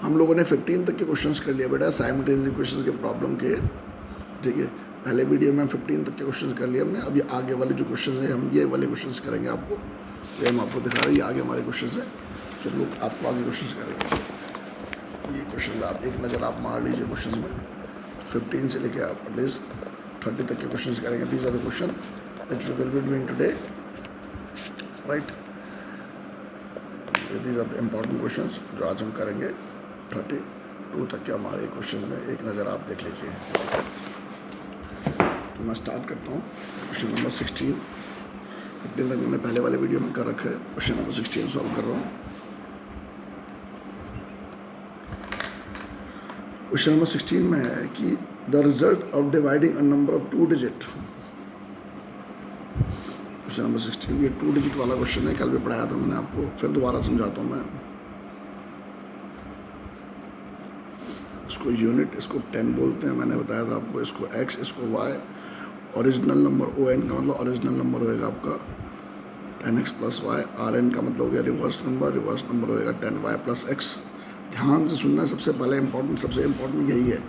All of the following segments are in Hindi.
हम लोगों ने 15 तक के क्वेश्चंस कर लिया बेटा साइमल्टेनियस इक्वेशंस के प्रॉब्लम के, ठीक है। पहले वीडियो में 15 तक के क्वेश्चंस कर लिए हमने। अभी आगे वाले जो क्वेश्चंस हैं हम ये वाले क्वेश्चंस करेंगे आपको, ये हम आपको दिखा रहे हैं, ये आगे हमारे क्वेश्चंस हैं, तो लोग आपको आगे क्वेश्चंस करेंगे। ये क्वेश्चन आप एक नज़र आप मार लीजिए क्वेश्चंस में, 15 से लेकर आप एटलीस्ट 30 तक के क्वेश्चंस करेंगे। These are the question which we will be doing today, right. These are the important questions जो आज हम करेंगे। 32 तक के हमारे क्वेश्चन हैं, एक नज़र आप देख लीजिए। तो मैं स्टार्ट करता हूँ क्वेश्चन नंबर 16। 15 तक मैंने पहले वाले वीडियो में कर रखा है, क्वेश्चन नंबर 16 सॉल्व कर रहा हूँ। क्वेश्चन नंबर 16 में है कि the result of dividing a number of 2 digit. Question number 16 ये 2 डिजिट वाला क्वेश्चन है, कल भी पढ़ाया था मैंने आपको, फिर दोबारा समझाता हूँ मैं इसको। यूनिट इसको 10 बोलते हैं, मैंने बताया था आपको। इसको x, इसको y। ओरिजिनल नंबर ON का मतलब ओरिजिनल नंबर होएगा आपका 10x प्लस y। RN का मतलब हो गया रिवर्स नंबर होएगा 10y प्लस x। ध्यान से सुनना, सबसे इम्पोर्टेंट यही है।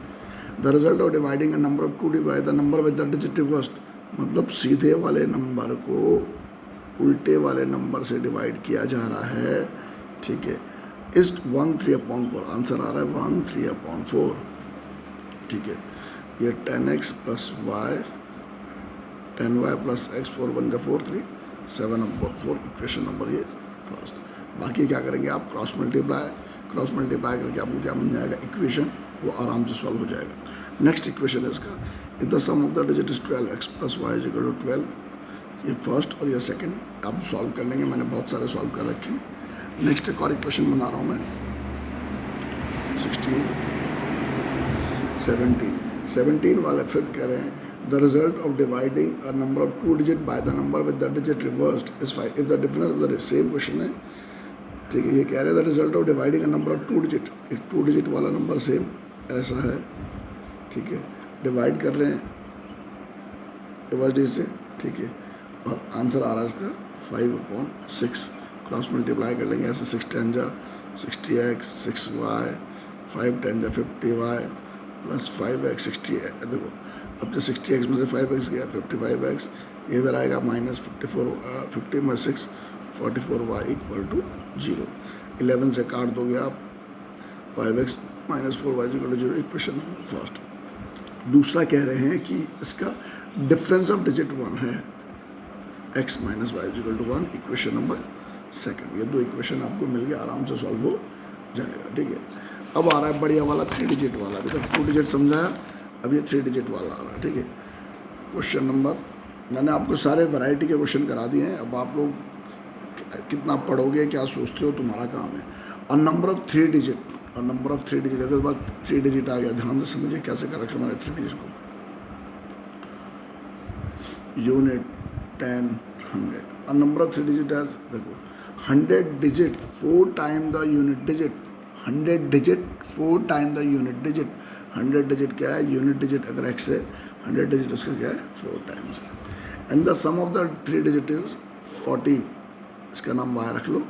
The result of dividing a number of 2 divide the number with the digit reversed, मतलब सीधे वाले नंबर को उल्टे वाले नंबर से डिवाइड किया जा रहा है, ठीक है। इस 1/3/4 आंसर आ रहा है 1/3/4, ठीक है। ये 10x plus y, 10y plus x, 4 1 4 3 7/4 equation number ये फर्स्ट। बाकी क्या करेंगे आप, क्रॉस मल्टीप्लाई करके आपको क्या बन जाएगा इक्वेशन, वो आराम से सॉल्व हो जाएगा। नेक्स्ट इक्वेशन है इसका, if the sum of the digit is 12x plus y is equal to 12। ये फर्स्ट और ये सेकंड आप सॉल्व कर लेंगे, मैंने बहुत सारे सॉल्व कर रखे हैं। नेक्स्ट एक और इक्वेशन बना रहा हूँ मैं, 17 वाले फिर कह रहे हैं the result of dividing a number of 2 digit by the number with the digit reversed is 5 if the difference of the same question है, ठीक है। ये कह रहे हैं the result of dividing a number of 2 digit, एक 2 डिजिट वाला नंबर सेम ऐसा है, ठीक है। डिवाइड कर रहे हैं रिवर्स से, ठीक है, और आंसर आ रहा है इसका 5/6। क्रॉस मल्टीप्लाई कर लेंगे ऐसे, 6 10 जा 60x, 6y, 5 10 जा 50y प्लस 5x 60x। देखो अब जो 60x में से 5x गया 55x, ये इधर आएगा माइनस 54, 50 में 6 44y इक्वल टू 0। 11 से काट दोगे आप 5x minus 4y equal to 0, equation number first. दूसरा कह रहे हैं कि इसका डिफरेंस ऑफ डिजिट 1 है, x minus y equal to 1, equation number second. ये 2 इक्वेशन आपको मिल गया, आराम से सॉल्व हो जाएगा, ठीक है। अब आ रहा है बढ़िया वाला 3 डिजिट वाला, अभी तक 2 डिजिट समझाया, अब ये 3 डिजिट वाला आ रहा है, ठीक है। क्वेश्चन नंबर, मैंने आपको सारे वैरायटी के क्वेश्चन करा दिए हैं, अब आप लोग कितना पढ़ोगे, क्या सोचते हो, तुम्हारा काम है। और नंबर ऑफ 3 डिजिट, अगर बाद 3 डिजिट आ गया, ध्यान से समझिए कैसे कर रखा मैंने 3 डिजिट को। यूनिट 10 100 और नंबर ऑफ 3 डिजिट है, देखो 100 digit 4 time the unit digit, 100 digit 4 time the unit digit. 100 digit क्या है, यूनिट डिजिट अगर x है, 100 डिजिट उसका क्या है 4 टाइम्स है। And the sum of the 3 digit is 14, इसका नाम y रख लो।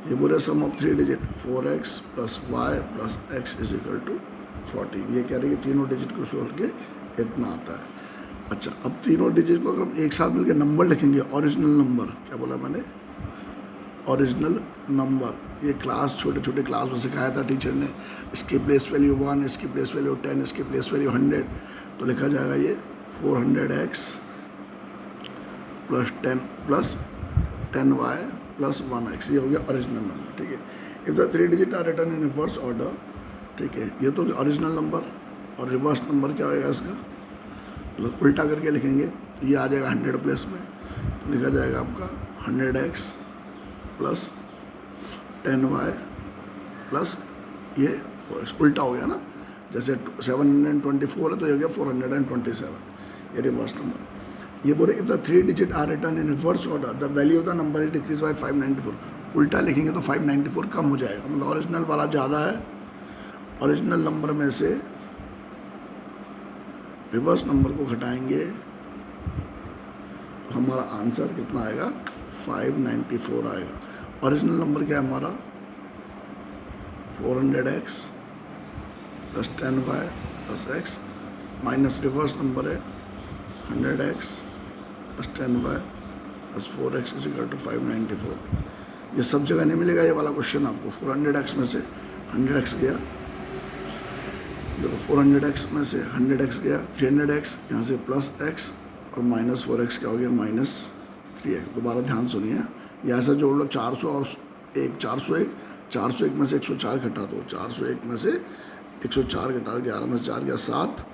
ये बोले sum of 3 digit 4x plus y plus x is equal to 14। ये कह रहे हैं कि तीनों डिजिट को छोड़ के इतना आता है। अच्छा, अब तीनों डिजिट को अगर हम एक साथ मिलकर नंबर लिखेंगे, ओरिजिनल नंबर, क्या बोला मैंने, ओरिजिनल नंबर। ये क्लास छोटे छोटे क्लास में सिखाया था टीचर ने, इसकी प्लेस वैल्यू 1, इसकी प्लेस वैल्यू 10, इसकी प्लेस वैल्यू 100, तो लिखा जाएगा ये 400x plus 10 plus 10y plus 1x, ये हो गया ओरिजिनल नंबर, ठीक है। If the 3 digit are return in reverse order, ठीक है, ये तो ओरिजिनल नंबर, और रिवर्स नंबर क्या होगा इसका, मतलब उल्टा करके लिखेंगे तो ये आ जाएगा 100 प्लेस में, तो लिखा जाएगा आपका 100x प्लस 10y प्लस ये 4x, उल्टा हो गया ना। जैसे 724 है तो ये हो गया 427, ये रिवर्स नंबर। ये बोले if the 3 digit are return in reverse order the value of the number is decrease by 594। उल्टा लिखेंगे तो 594 कम हो जाएगा, मतलब ओरिजिनल वाला ज़्यादा है, ओरिजिनल नंबर में से रिवर्स नंबर को घटाएंगे तो हमारा आंसर कितना आएगा, 594 आएगा। ओरिजिनल नंबर क्या है हमारा 400x plus 10y plus x minus reverse number है 100x plus 10y plus 4x is equal to 594। ये सब जगह नहीं मिलेगा ये वाला क्वेश्चन आपको। 400x में से 100x गया, देखो 400x में से 100x गया, 300x यहाँ से प्लस x और माइनस 4x क्या हो गया माइनस 3x। दोबारा ध्यान सुनिए, यहाँ से जोड़ लो 400 और 401, 401 में से 104 घटा दो, 401 में से 104 घटा 11 में से 4 गया 7,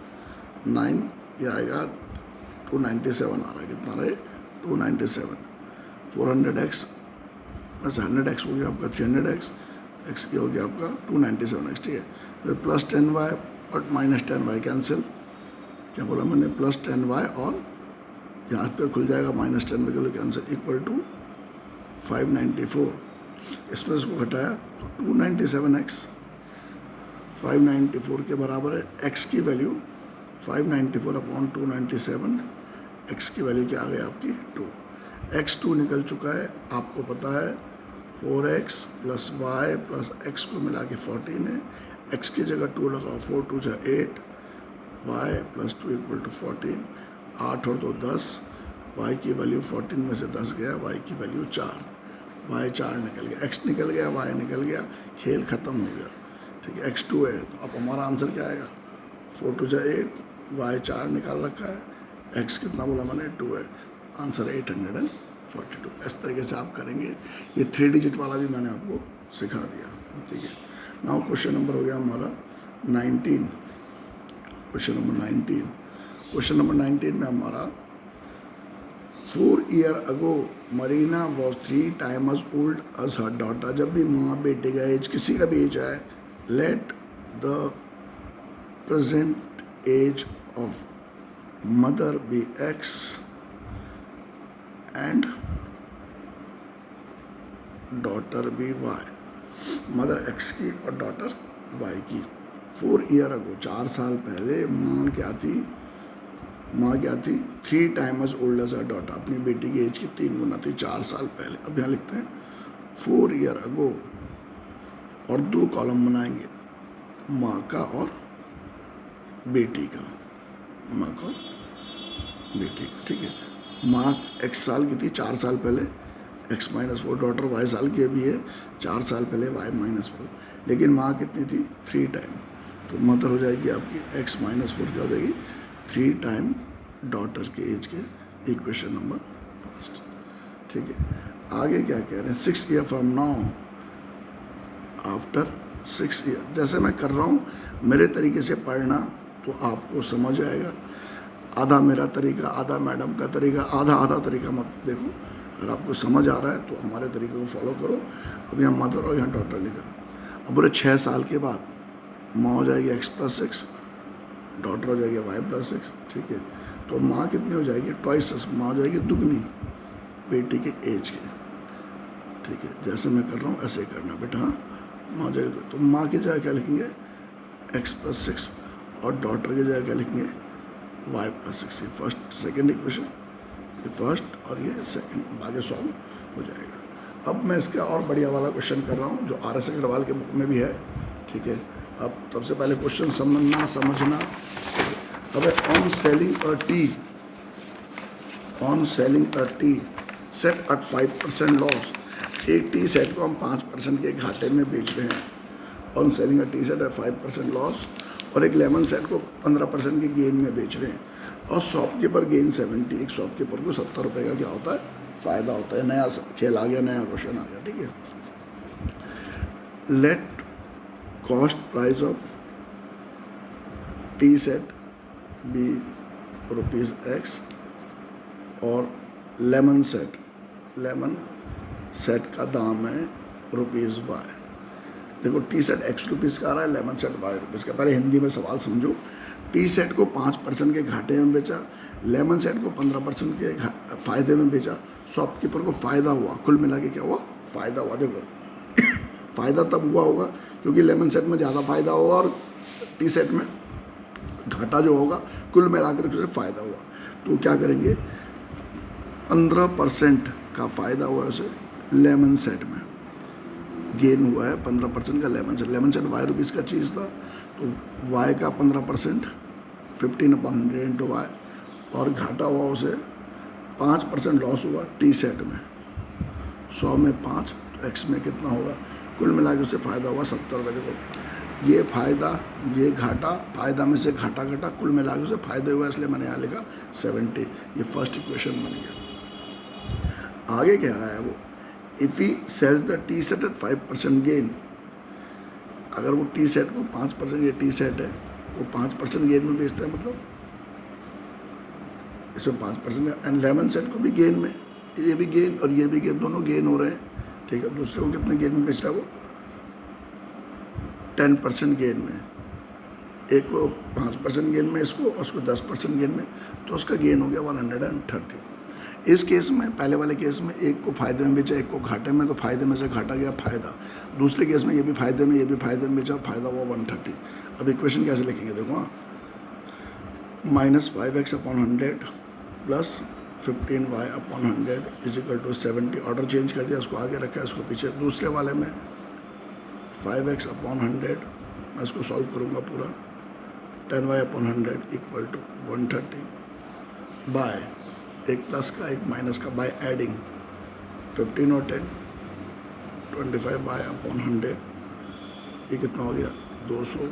9 ये आएगा 297 आ रहा है। कितना रहे 297। 400x में से 100x हो गया आपका 300x, x ये हो गया आपका 297x, ठीक है। फिर प्लस 10y और माइनस 10y कैंसिल, क्या बोला मैंने, प्लस 10y और यहाँ पर खुल जाएगा माइनस 10y के लिए कैंसिल, इक्वल टू 594। इसमें इसको घटाया तो 297x 594 के बराबर है। x की वैल्यू 594 अपॉन 297, x की वैल्यू क्या आ गई आपकी 2। x 2 निकल चुका है, आपको पता है 4x plus y plus x को मिला के 14 है। x की जगह 2 लगाओ, 4 2 जा 8, y प्लस 2 इक्वल टू 14, 8 और 2 10, y की वैल्यू 14 में से 10 गया, y की वैल्यू 4, y 4 निकल गया, x निकल गया, y निकल गया, खेल ख़त्म हो गया, ठीक है। x 2 है तो अब हमारा आंसर क्या आएगा 4 2 जा 8, y 4 निकाल रखा है, x कितना बोला मैंने 2 है, आंसर 842। इस तरीके से आप करेंगे। ये 3 डिजिट वाला भी मैंने आपको सिखा दिया, ठीक है। नाउ क्वेश्चन नंबर हो गया हमारा 19। क्वेश्चन नंबर 19, क्वेश्चन नंबर 19 में हमारा 4 years ago Marina was 3 times old as her daughter। जब भी माँ बेटे का एज किसी का भी एज आए, let the present age of mother be x and daughter be y। Mother x की और डॉटर y की। 4 years ago 4 साल पहले माँ क्या थी 3 times old as her daughter, अपनी बेटी की एज की 3 गुना थी 4 साल पहले। अब यहाँ लिखते हैं 4 years ago और 2 कॉलम बनाएंगे, माँ का और बेटी का, माँ का और बेटी का, ठीक है। माँ x साल की थी 4 साल पहले, x माइनस 4, डॉटर y साल की भी है 4 साल पहले, y माइनस 4, लेकिन माँ कितनी थी 3 टाइम, तो मदर हो जाएगी आपकी x माइनस 4 क्या हो जाएगी 3 टाइम डॉटर के एज के। इक्वेशन नंबर फर्स्ट, ठीक है। आगे क्या कह रहे हैं 6 years from now, after 6 years। जैसे मैं कर रहा हूँ मेरे तरीके से पढ़ना तो आपको समझ आएगा। आधा मेरा तरीका, आधा मैडम का तरीका, आधा तरीका मत देखो। अगर आपको समझ आ रहा है तो हमारे तरीके को फॉलो करो। अब यहाँ मदर और यहाँ डॉटर लिखा। अब बोले 6 साल के बाद माँ हो जाएगी x प्लस 6, डॉटर हो जाएगी y प्लस 6, ठीक है। तो माँ कितनी हो जाएगी ट्वाइस, माँ हो जाएगी दुगनी बेटी के एज के, ठीक है। जैसे मैं कर रहा हूँ ऐसे ही करना बेटा, हाँ। माँ हो जाएगी तो माँ की जगह क्या लिखेंगे x प्लस 6 और डॉटर की जगह क्या लिखेंगे y प्लस 6। ये फर्स्ट सेकेंड इक्वेशन, ये फर्स्ट और ये सेकेंड, आगे सॉल्व हो जाएगा। अब मैं इसका और बढ़िया वाला क्वेश्चन कर रहा हूँ जो RS अग्रवाल के बुक में भी है, ठीक है। अब सबसे पहले क्वेश्चन समझना। अब on selling a tea set at 5% loss, एक टी सेट को हम 5% के घाटे में बेच रहे हैं। On selling a tea set at 5% loss, और एक लेमन सेट को 15% के गेन में बेच रहे हैं, और शॉपकीपर गेन 70। एक शॉपकीपर को 70 रुपये का क्या होता है फ़ायदा होता है। नया खेल आ गया, नया क्वेश्चन आ गया, ठीक है। Let cost price of tea set be ₹X और लेमन सेट का दाम है ₹Y। देखो टी सेट ₹X का आ रहा है, लेमन सेट ₹Y का। पहले हिंदी में सवाल समझो। टी सेट को 5% के घाटे में बेचा, लेमन सेट को 15% के फ़ायदे में बेचा, शॉपकीपर को फ़ायदा हुआ। कुल मिला के क्या हुआ फ़ायदा हुआ। देखो फ़ायदा तब हुआ होगा क्योंकि लेमन सेट में ज़्यादा फ़ायदा होगा और टी सेट में घाटा जो होगा, कुल मिलाकर उसे फ़ायदा हुआ। तो क्या करेंगे 15% का फ़ायदा हुआ उसे लेमन सेट में, गेन हुआ है 15% का lemon set. Lemon set ₹Y का चीज़ था तो y का 15% 15/100 इंटू वाई, और घाटा हुआ उसे 5% लॉस हुआ टी सेट में, 100 में 5 तो x में कितना होगा, कुल मिला के उसे फ़ायदा हुआ 70 रुपये। देखो ये फ़ायदा ये घाटा, फ़ायदा में से घाटा घटा, कुल मिला के उसे फ़ायदा हुआ, इसलिए मैंने यहाँ लिखा 70। ये फर्स्ट इक्वेशन बन गया। आगे कह रहा है वो, if he sells the tea set at 5% gain, अगर वो टी सेट को 5%, ये टी सेट है वो 5% गेन में बेचता है, मतलब इसमें 5%, एंड लेमन सेट को भी गेन में, ये भी गेन और ये भी गेन, दोनों गेन हो रहे हैं, ठीक है। दूसरे को कितने गेन में बेच रहा है वो, 10% गेन में, एक को 5% गेन में, इसको और उसको 10% गेन में, तो उसका गेन हो गया 130। इस केस में, पहले वाले केस में एक को फ़ायदे में बेचा, एक को घाटे में, तो फ़ायदे में से घाटा गया फ़ायदा। दूसरे केस में ये भी फ़ायदे में, ये भी फ़ायदे में बेचा, फ़ायदा हुआ 130। अब इक्वेशन कैसे लिखेंगे, देखो हाँ, -5x/100 plus 15y/100 is equal to 70। Order change कर दिया, उसको आगे रखा है, उसको पीछे। दूसरे वाले में 5x/100, मैं इसको सॉल्व करूँगा पूरा, 10y/100 इक्वल टू 130 बाय एक प्लस का एक माइनस का, बाय एडिंग 15 और 10 25y/100, ये कितना हो गया 200।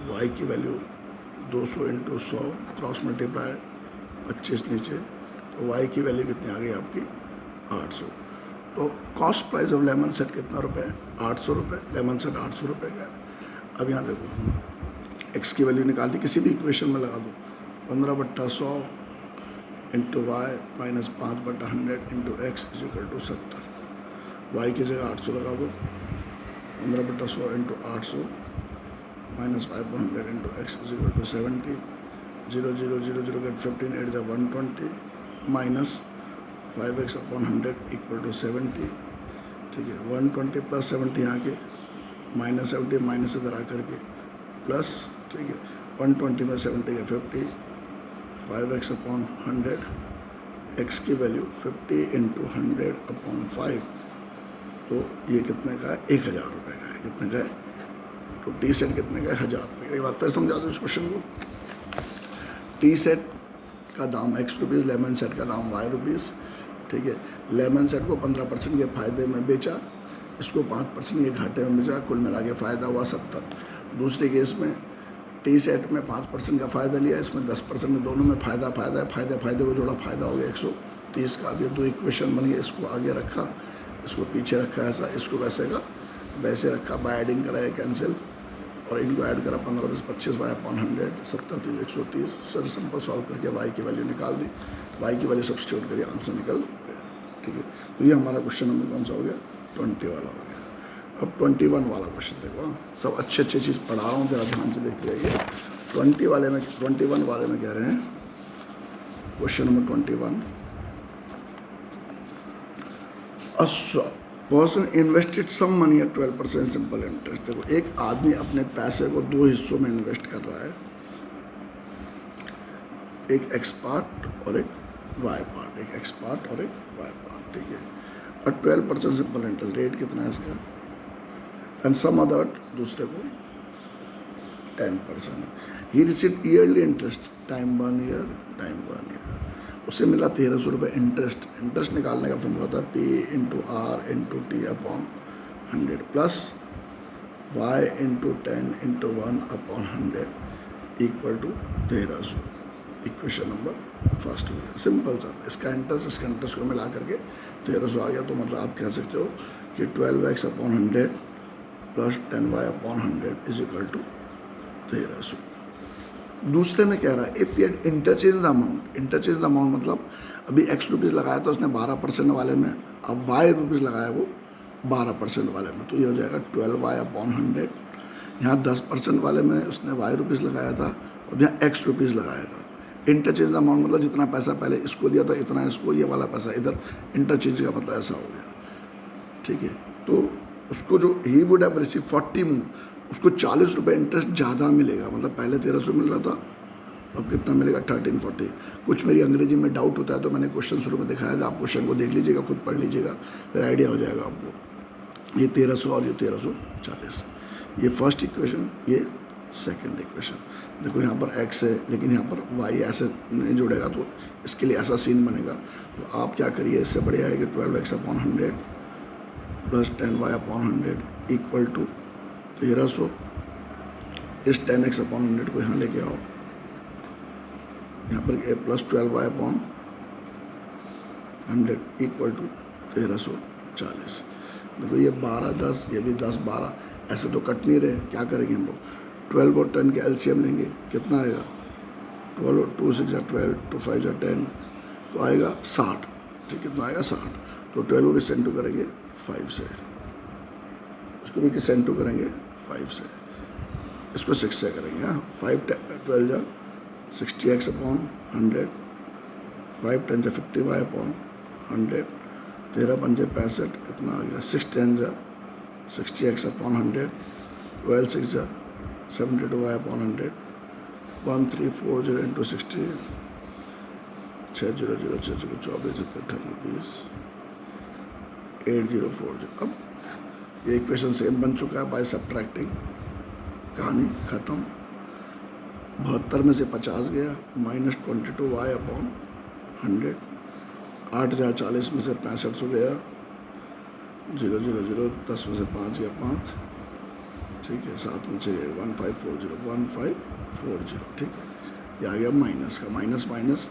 y की वैल्यू 200 इंटू 100 क्रॉस मल्टीप्लाई 25 नीचे, तो y की वैल्यू कितनी आ गई आपकी 800। तो cost price of lemon set कितना रुपये, 800 रुपये। लेमन सेट 800 रुपये का है। अब यहाँ देखो x की वैल्यू निकालनी, किसी भी इक्वेशन में लगा दो, 15/100 into y minus 5/100 into x is equal to 70। Y की जगह 800 लगा दो, 15/100 into 800 minus 5/100 into x is equal to 70। 0 0 0 0 get 15 8 120 minus 5x/100 equal to 70, ठीक है। 120 प्लस 70 यहाँ के, माइनस 70 माइनस इधर आकर के प्लस, ठीक है। 120 में 70 का 50, 5x/100, x की वैल्यू 50 इंटू 100/5, तो ये कितने का है, 1000 रुपये का है। कितने का है, तो टी सेट कितने का है, 1000 रुपये का। एक बार फिर समझा दो इस क्वेश्चन को। टी सेट का दाम x रुपीज़, लेमन सेट का दाम y रुपीज़, ठीक है। लेमन सेट को 15% के फ़ायदे में बेचा, इसको 5% के घाटे में बेचा, कुल मिला के फ़ायदा हुआ 70। दूसरे केस में टी सेट में 5% का फ़ायदा लिया, इसमें 10% में, दोनों में फ़ायदा फ़ायदा है, फ़ायदे को जोड़ा, फ़ायदा हो गया 130 का। अब ये दो इक्वेशन बन गए, इसको आगे रखा, इसको पीछे रखा, ऐसा, इसको वैसे का वैसे रखा, बाय एडिंग कराया कैंसिल, और इनको ऐड करा, 15 10 25 y/100, 70 3 130। सर सिंपल सॉल्व करके y की वैल्यू निकाल दी, y की वैल्यू सब्स्टिट्यूट करिए, आंसर निकल गया, ठीक है। तो ये हमारा क्वेश्चन नंबर कौन सा हो गया, 20 वाला हो गया। अब 21 वाला क्वेश्चन देखो, सब अच्छे चीज़ पढ़ा रहा हूँ, जरा ध्यान से देखते रहिए। 21 वाले में कह रहे हैं, question number 21, person invested sum money at 12% simple interest. देखो एक आदमी अपने पैसे को दो हिस्सों में इन्वेस्ट कर रहा है, एक एक्स पार्ट और एक वाई पार्ट, एक एक्स पार्ट और एक वाई पार्ट, ठीक है। और 12% सिंपल इंटरेस्ट, रेट कितना है इसका, एंड सम अदर, दूसरे को 10%। He receive yearly interest, time 1 year, time 1 year. उसे मिला 1300 रुपये इंटरेस्ट। इंटरेस्ट निकालने का फॉर्मूला था P into r into T/100 plus Y into 10 into 1/100 equal to 1300। Equation number first हो गया, सिंपल सा। इसका इंटरेस्ट को मिला करके 1300 आ गया। तो मतलब आप कह सकते हो कि 12x/100 plus 10y/100 is equal to 1300। दूसरे में कह रहा है if you interchange the amount, interchange the amount मतलब अभी x रुपीज़ लगाया तो उसने 12% वाले में, अब y रुपीज़ लगाया वो 12% वाले में, तो ये हो जाएगा 12y/100। यहाँ 10% वाले में उसने y रुपीज़ लगाया था, अब यहाँ x रुपीज़ लगाएगा। इंटरचेंज द अमाउंट मतलब जितना पैसा पहले इसको दिया था इतना इसको, ये वाला पैसा इधर, इंटरचेंज का मतलब ऐसा हो गया, ठीक है। तो उसको जो ही वुड हैव रिसीव 40 मोर, उसको 40 रुपये इंटरेस्ट ज़्यादा मिलेगा। मतलब पहले 1300 मिल रहा था, अब कितना मिलेगा 1340। कुछ मेरी अंग्रेजी में डाउट होता है तो मैंने क्वेश्चन शुरू में दिखाया था, आप क्वेश्चन को देख लीजिएगा, खुद पढ़ लीजिएगा, फिर आइडिया हो जाएगा आपको। ये 1300 और ये 1340, ये फर्स्ट इक्वेशन, ये सेकेंड इक्वेशन। देखो यहाँ पर x है लेकिन यहाँ पर y ऐसे नहीं जुड़ेगा, तो इसके लिए ऐसा सीन बनेगा। तो आप क्या करिए, इससे बढ़िया है कि 12x/100 plus 10y/100 equal to 1300। इस 10x/100 को यहाँ लेके आओ, यहाँ पर प्लस 12y/100 इक्वल टू 1340। देखो ये 12 10, ये भी 10 12, ऐसे तो कट नहीं रहे। क्या करेंगे हम लोग, 12 और 10 के एलसीएम लेंगे, कितना आएगा 12 और 2 6 12, 2 5 10, तो आएगा 60। ठीक, कितना आएगा 60। तो 12 को किस इंटू करेंगे 5 से, इसको भी किस इंटू करेंगे 5 से, इसको 6 से करेंगे। हाँ 5 12 जा 60x/100, 5 10 जा 50y/100, 13 5 65, इतना आ गया। 6 10 जा 60x/100, 12 6 जा 72y/100, 1340 इंटू 60, 600 6 24 20, 8040। अब ये इक्वेशन सेम बन चुका है बाय सब्ट्रैक्टिंग। कहानी ख़त्म। 72 में से 50 गया, -22y/100, 8040 में से 6500 गया, 0 0 0, 10 में से 5 गया 5, ठीक है, 7 में से 1540, ठीक है। ये आ गया माइनस का, माइनस माइनस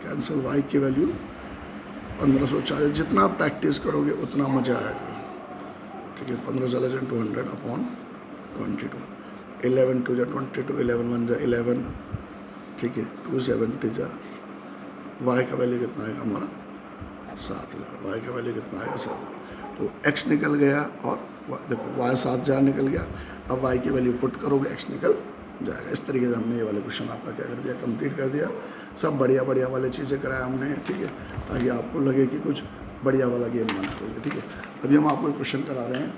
कैंसिल, y की वैल्यू 1540। जितना आप प्रैक्टिस करोगे उतना मज़ा आएगा, ठीक है। 1540 × 100/22, 11 2 जा 22, 11 1 जा 11, ठीक है, 270 जा, y का वैल्यू कितना आएगा हमारा 7000, y का वैल्यू कितना आएगा 7000। तो x निकल गया और देखो y 7000 निकल गया। अब y की वैल्यू पुट करोगे, x निकल जाएगा। इस तरीके से हमने ये वाला क्वेश्चन आपका क्या कर दिया, कंप्लीट कर दिया। सब बढ़िया बढ़िया वाले चीज़ें कराया हमने, ठीक है, ताकि आपको लगे कि कुछ बढ़िया वाला गेम बना होगा, ठीक है। अभी हम आपको क्वेश्चन करा रहे हैं,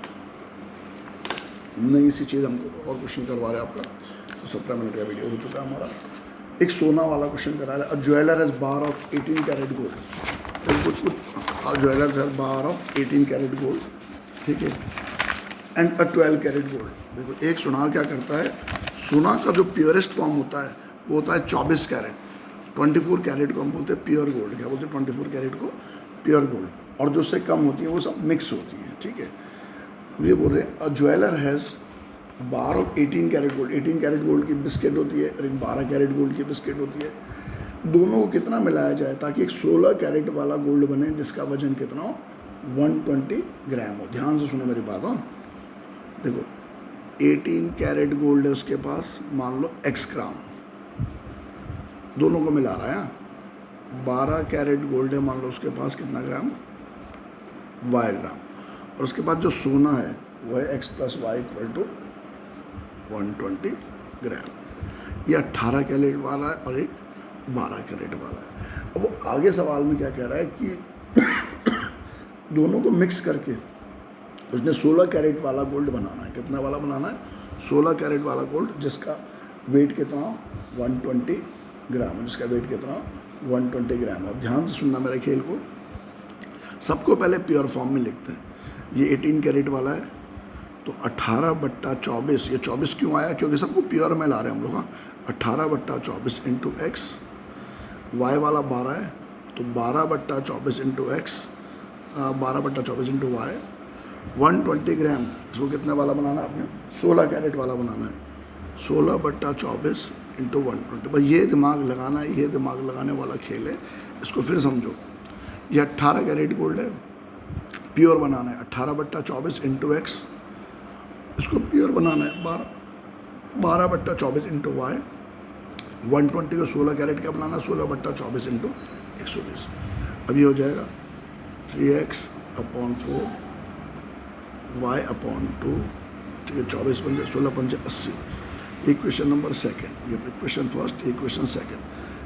नई सी चीज़ हमको और क्वेश्चन करवा रहे हैं आपका। तो 17 मिनट का वीडियो हो चुका है हमारा। एक सोना वाला क्वेश्चन करा रहा है। A jeweller has bar of 18 carat gold, तो कुछ jewellers has bar of 18 carat gold, ठीक है, एंड अ 12 कैरेट गोल्ड। देखो एक सुनार क्या करता है, सोना का जो प्योरेस्ट फॉर्म होता है वो होता है 24 कैरेट। 24 कैरेट को हम बोलते हैं प्योर गोल्ड। क्या बोलते हैं 24 कैरेट को? Pure gold. और जो उससे कम होती है वो सब मिक्स होती हैं, ठीक है। अब ये बोल रहे हैं a jeweller has bar of 18 carat gold. 18 carat gold की बिस्किट होती है और एक 12 कैरेट गोल्ड की बिस्किट होती है। दोनों को कितना मिलाया जाए ताकि एक 16 कैरेट वाला गोल्ड बने जिसका वजन कितना हो, 120 ग्राम हो। ध्यान से सुनो मेरी बात। हाँ देखो 18 कैरेट गोल्ड है उसके पास, मान लो x ग्राम, दोनों को मिला रहा है। 12 कैरेट गोल्ड है, मान लो उसके पास कितना ग्राम, y ग्राम। और उसके बाद जो सोना है वो है x + y = 120 ग्राम। ये 18 कैरेट वाला है और एक 12 कैरेट वाला है। अब वो आगे सवाल में क्या कह रहा है कि दोनों को मिक्स करके उसने 16 कैरेट वाला गोल्ड बनाना है। कितना वाला बनाना है? 16 कैरेट वाला गोल्ड जिसका वेट कितना, 120 ग्राम, जिसका वेट कितना, 120 ग्राम। अब ध्यान से सुनना मेरे खेल को। सबको पहले प्योर फॉर्म में लिखते हैं। ये 18 कैरेट वाला है तो 18/24, ये 24 क्यों आया? क्योंकि सबको प्योर में ला रहे हैं हम लोग। हाँ 18/24 × x, y वाला 12 है तो 12/24 × x, 12/24 × y, 120 ग्राम। इसको कितने वाला बनाना है आपने? 16 कैरेट वाला बनाना है। 16/24 × 120। भाई ये दिमाग लगाना है, ये दिमाग लगाने वाला खेल है। इसको फिर समझो। ये 18 कैरेट गोल्ड है, प्योर बनाना है। 18/24 × x, इसको प्योर बनाना है 12/24 × y, 120 को 16 कैरेट का बनाना, 16/24 × 120। अब ये हो जाएगा 3x/4 y/2, ठीक है। 24 पंजे 16 पंजे 80। इक्वेशन नंबर सेकेंड, ये इक्वेशन फर्स्ट, इक्वेशन सेकेंड।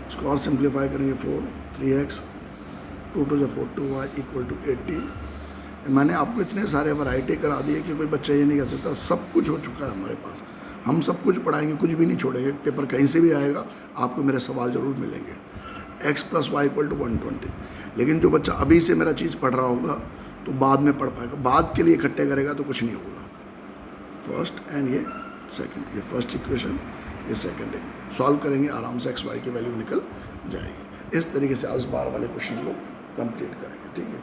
इसको और सिंप्लीफाई करेंगे 4, 3x, 2 2 4 2y = 80। मैंने आपको इतने सारे वैरायटी करा दिए कि कोई बच्चा ये नहीं कर सकता। सब कुछ हो चुका है हमारे पास। हम सब कुछ पढ़ाएंगे, कुछ भी नहीं छोड़ेंगे। पेपर कहीं से भी आएगा, आपको मेरे सवाल ज़रूर मिलेंगे। x + y = 120। लेकिन जो बच्चा अभी से मेरा चीज़ पढ़ रहा होगा तो बाद में पढ़ पाएगा। बाद के लिए इकट्ठे करेगा तो कुछ नहीं होगा। फर्स्ट एंड ये सेकंड, ये फर्स्ट इक्वेशन, ये सेकंड है। सॉल्व करेंगे आराम से एक्स वाई की वैल्यू निकल जाएगी। इस तरीके से आप इस बार वाले क्वेश्चन को कंप्लीट करेंगे, ठीक है।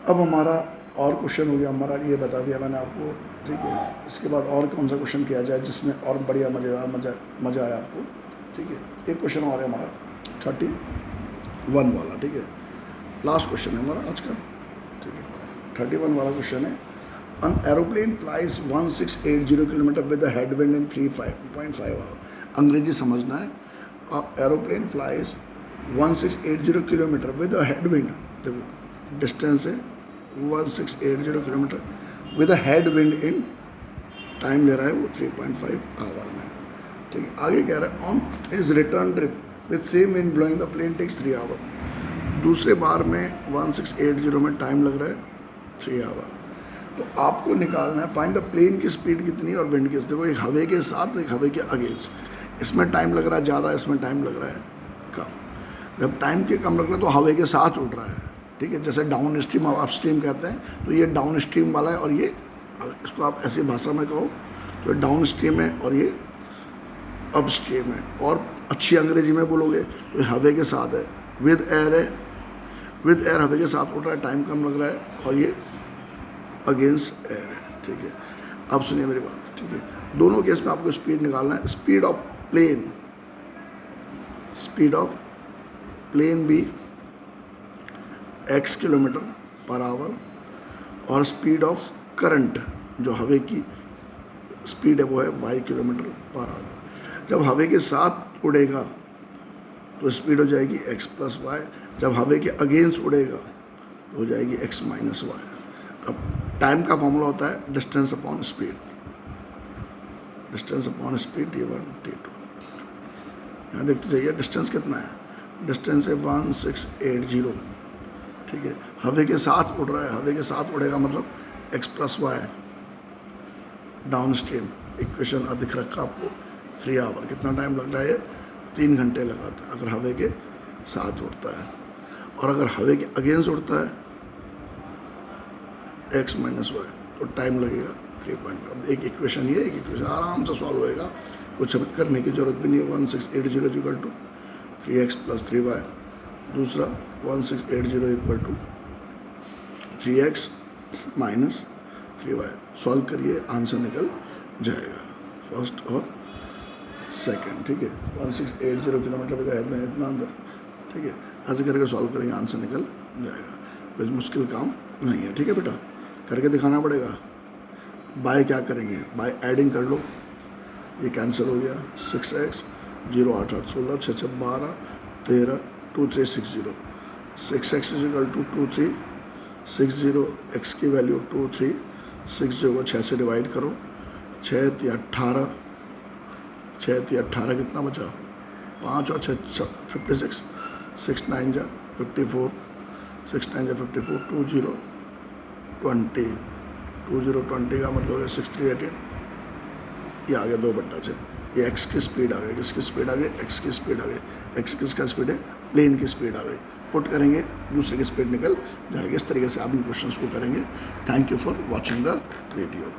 अब हमारा और क्वेश्चन हो गया, हमारा ये बता दिया मैंने आपको, ठीक है। इसके बाद और कौन सा क्वेश्चन किया जाए जिसमें और बढ़िया मज़ेदार मज़ा आया आपको, ठीक है। एक क्वेश्चन और है हमारा 31 वाला, ठीक है। लास्ट क्वेश्चन है हमारा आज का, ठीक है। 31 वाला क्वेश्चन है, an aeroplane flies 1680 kilometre with a head wind in 3.5 hour. अंग्रेजी समझना है। Aeroplane flies 1680 kilometre with a head wind, देखो डिस्टेंस है 1680 kilometre with a head wind in, time ले रहा है वो 3.5 आवर में, ठीक है। आगे कह रहा है on is return trip with same wind blowing the plane takes 3 hour. दूसरे बार में 1680 में टाइम लग रहा है 3 आवर। तो आपको निकालना है फाइंड द प्लेन की स्पीड कितनी है और विंड की। देखो एक हवे के साथ, एक हवे के अगेंस्ट, इसमें टाइम लग रहा है ज़्यादा, इसमें टाइम लग रहा है कम। जब टाइम के कम लग रहा है तो हवे के साथ उड़ रहा है, ठीक है। जैसे डाउन स्ट्रीम और अप स्ट्रीम कहते हैं, तो ये डाउन स्ट्रीम वाला है और ये, इसको आप ऐसी भाषा में कहो तो डाउन स्ट्रीम है और ये अप स्ट्रीम है। और अच्छी अंग्रेजी में बोलोगे तो ये हवे के साथ है, विद एयर है, विद एयर हवे के साथ उड़ रहा है, टाइम कम लग रहा है और ये अगेंस्ट एयर है, ठीक है। अब सुनिए मेरी बात, ठीक है। दोनों केस में आपको स्पीड निकालना है। स्पीड ऑफ प्लेन भी x किलोमीटर पर आवर और स्पीड ऑफ करंट जो हवे की स्पीड है वो है y किलोमीटर पर आवर। जब हवे के साथ उड़ेगा तो स्पीड हो जाएगी x प्लस वाई, जब हवे के अगेंस्ट उड़ेगा तो हो जाएगी x माइनस वाई। अब टाइम का फॉर्मूला होता है distance upon speed, distance upon speed T1 T2। यहाँ देखते जाइए डिस्टेंस कितना है, डिस्टेंस है 1680, ठीक है। हवे के साथ उड़ रहा है, हवे के साथ उड़ेगा मतलब x plus y down stream. Equation दिख रखा आपको 3 आवर, कितना टाइम लग रहा है, 3 घंटे लगाता है अगर हवे के साथ उड़ता है। और अगर हवे के अगेंस्ट उड़ता है x माइनस वाई तो टाइम लगेगा 3. अब एक इक्वेशन ये, एक इक्वेशन आराम से सॉल्व होएगा, कुछ करने की जरूरत भी नहीं है। 1680 equal to 3x plus 3y, दूसरा 1680 equal to 3x minus 3y। Solve करिए, आंसर निकल जाएगा फर्स्ट और सेकंड, ठीक है। 1680 किलोमीटर विद हेड में इतना अंदर, ठीक है। ऐसे करके सॉल्व करेंगे, आंसर निकल जाएगा, कोई मुश्किल काम नहीं है, ठीक है बेटा। करके दिखाना पड़ेगा। बाय क्या करेंगे, बाय एडिंग कर लो, ये कैंसिल हो गया। 6x 0 8 8 16 6 6 12 13 2 3 6 0। 6x is equal to 2 3 6 0, x की वैल्यू 2 3 6 0 को 6 से डिवाइड करो, 6 3 18, 6 3 18 कितना बचा, 5 और 6 56, 6 9 जा 54, 6 9 जा 54, 2 0 20, 2 0 20 का मतलब है 6 3 18, ये आ गया 2/6। ये x की स्पीड आ गई, किसकी स्पीड आ गई, x की स्पीड आ गई। x किसका स्पीड है, प्लेन की स्पीड आ गई। पुट करेंगे, दूसरे की स्पीड निकल जाएगी। इस तरीके से आप इन क्वेश्चंस को करेंगे। Thank you for watching the video.